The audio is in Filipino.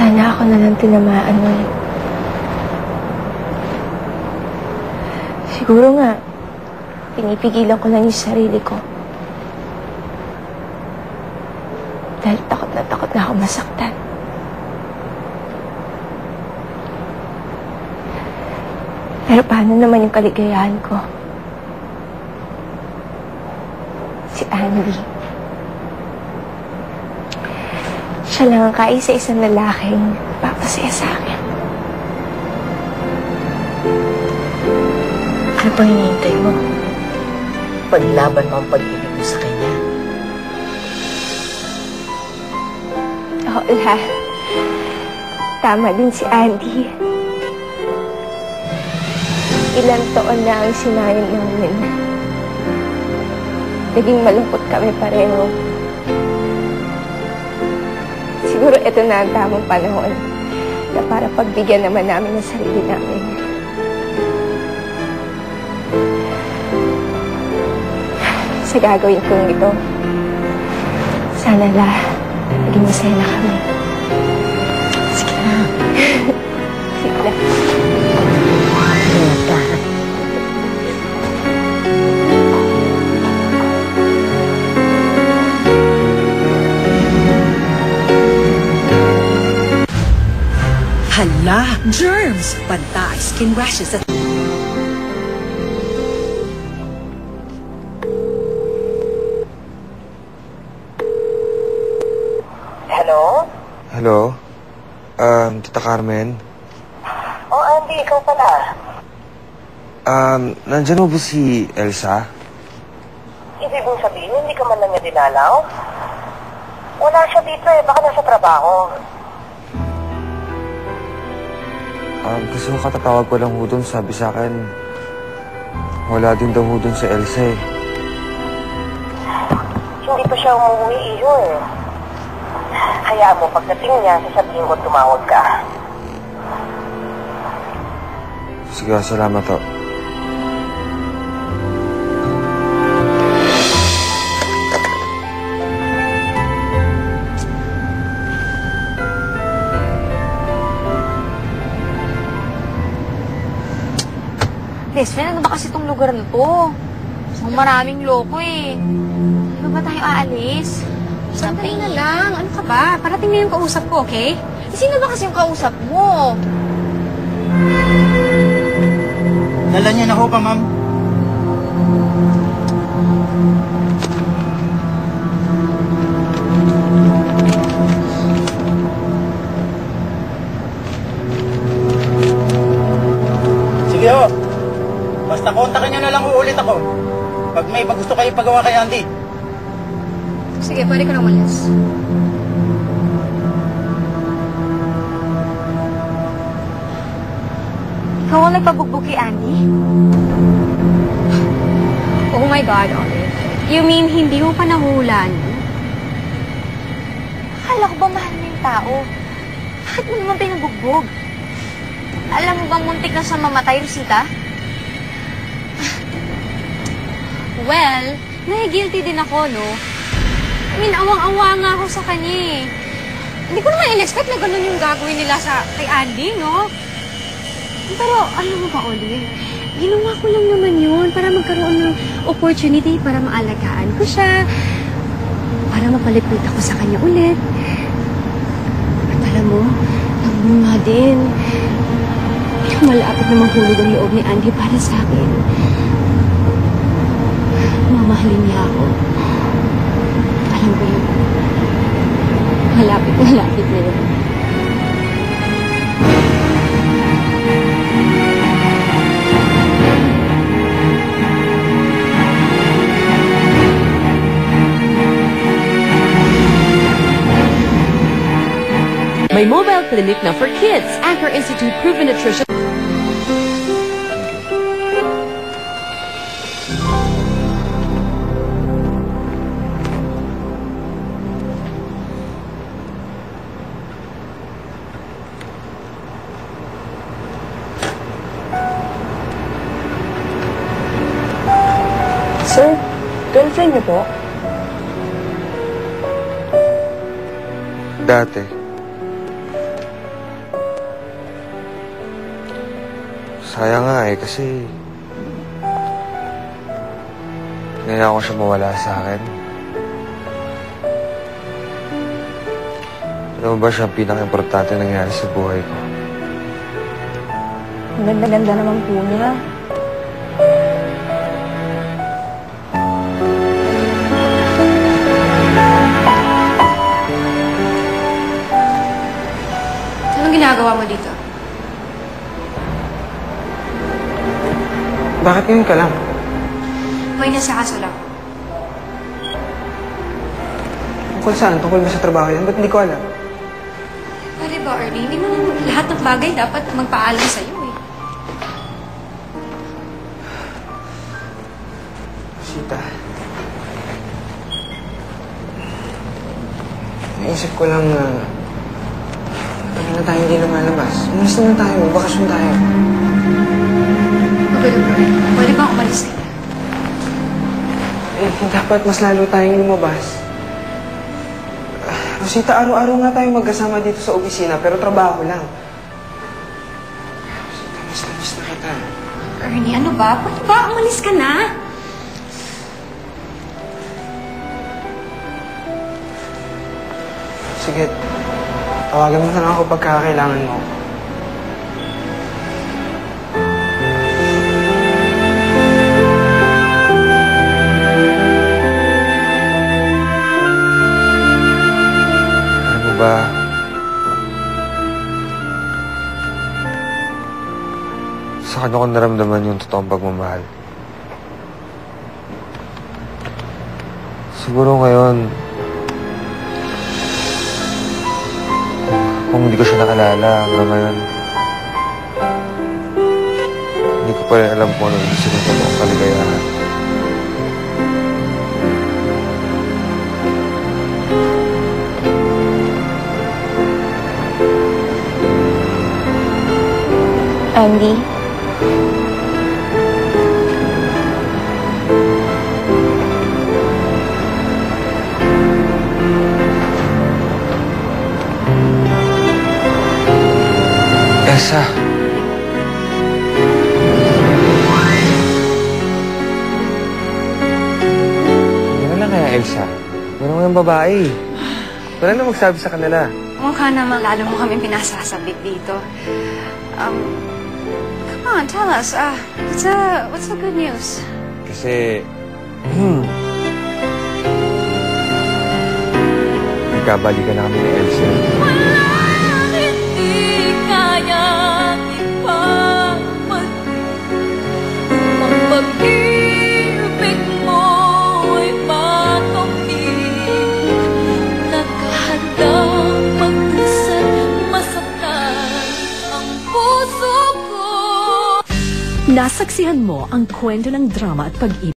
Sana ako na lang tinamaan mo eh. Siguro nga, pinipigilan ko lang yung sarili ko. Dahil takot na ako masaktan. Pero paano naman yung kaligayahan ko? Si Andy. Siya lang ang kaisa-isang lalaking papasaya sa akin. Ano pang hinihintay mo? Paglaban mo ang pag-ibig mo sa kanya. Oo, La. Tama din si Andy. Ilang taon na ang sinayang namin. Naging malungkot kami pareho. Siguro ito na ang tamang panahon na para pagbigyan naman namin ng sarili namin. Sa gagawin kong ito, sana La, maging masaya na kami. Sige na. Sige na. Ingat ka. Hala! Germs! Banta, skin rashes at... Hello? Hello? Tita Carmen? Oh, Andy, ikaw pala. Nandyan mo ba si Elsa? Ibig mong sabihin, hindi ka man lang niya dinalaw? Wala siya dito eh, baka nasa trabaho. Kasi katatawag ko lang ho dun, sabi sa akin, wala din daw ho dun si Elsa eh. Hindi pa siya umuwi, iyo eh. Hayaan mo, pagdating niya, sasabihin ko tumawag ka. Sige, salamat ho. Best friend, ano ba kasi itong lugar na to? Maraming loko eh. Ano ba tayo aalis? Sandali na lang. Ano ka ba? Parating na yung kausap ko, okay? Sino ba kasi yung kausap mo? Dala niya na ho pa, ma'am. Sige ho. Basta kontakin niyo na lang uulit ako. Pag may gusto kayo pagawa kay Andy. Sige, pwede ka na umalis. Ikaw ang nagpabugbog kay Andy? Oh my God, Olive. You mean hindi mo pa nahulan? Akala ko ba mahal mo yung tao? Bakit mo naman pinabugbog? Alam mo bang muntik na siya mamatay, Rosita? Well, nahi-guilty din ako, no? I mean, awang-awa nga ako sa kanya eh. Hindi ko naman in-expect na ganun yung gagawin nila kay Andy, no? Pero, alam mo ba, Olive, ginawa ko lang naman yun para magkaroon ng opportunity para maalagaan ko siya, para mapalipit ako sa kanya ulit. At alam mo, nagbunga din. Malapit na mahulog ang loob ni Andy para sa akin. Mamahalin niya ako. Alam ko yun. Malapit na yun. May mobile clinic na for kids. Anchor Institute Proven Nutrition. Sir, girlfriend niyo po? Dati. Sayang nga eh, kasi... Kaya ko siya mawala sa akin. Ano ba siya ang pinaka-importante nangyari sa buhay ko? Ang ganda-ganda naman po niya. Anong ginagawa mo dito? Bakit ngayon ka lang? May nasakaso lang. Tungkol saan? Tungkol ba sa trabaho yan? Ba't hindi ko alam? Pwede ba, Ernie? Hindi mo naman lahat ng bagay dapat magpaalam sa'yo eh. Sita. Naisip ko lang na... Ano na tayo hindi lumalabas? Umalis na tayo. Bakasyon tayo. Okay, Ernie. Pwede ba umalis ka? Eh, dapat mas lalo tayong lumabas. Rosita, araw-araw nga tayo magkasama dito sa opisina, pero trabaho lang. Rosita, miss na kita. Ernie, ano ba? Pwede ba umalis ka na? Sige, tawagan mo na lang ako pagka kailangan mo. Ba? Sa kanya ko naramdaman yung totoong pagmamahal. Siguro ngayon, kung hindi ko siya nakalala hanggang ngayon, hindi ko pa rin alam kung ano yung sila totoong kaligayahan. Andy? Elsa! Ano lang kaya, Elsa? Meron kang babae. Wala na magsabi sa kanila. Mukha naman lalo mo kami pinasasabit dito. Come on, tell us. What's the good news? Kasi... Nagkabalikan na kami ni Elsa. Hindi kayang ang pag-ibig mo'y matupid. Naghahandang magdasal, masaktan ang puso ko. Nasaksihan mo ang kwento ng drama at pag-ibig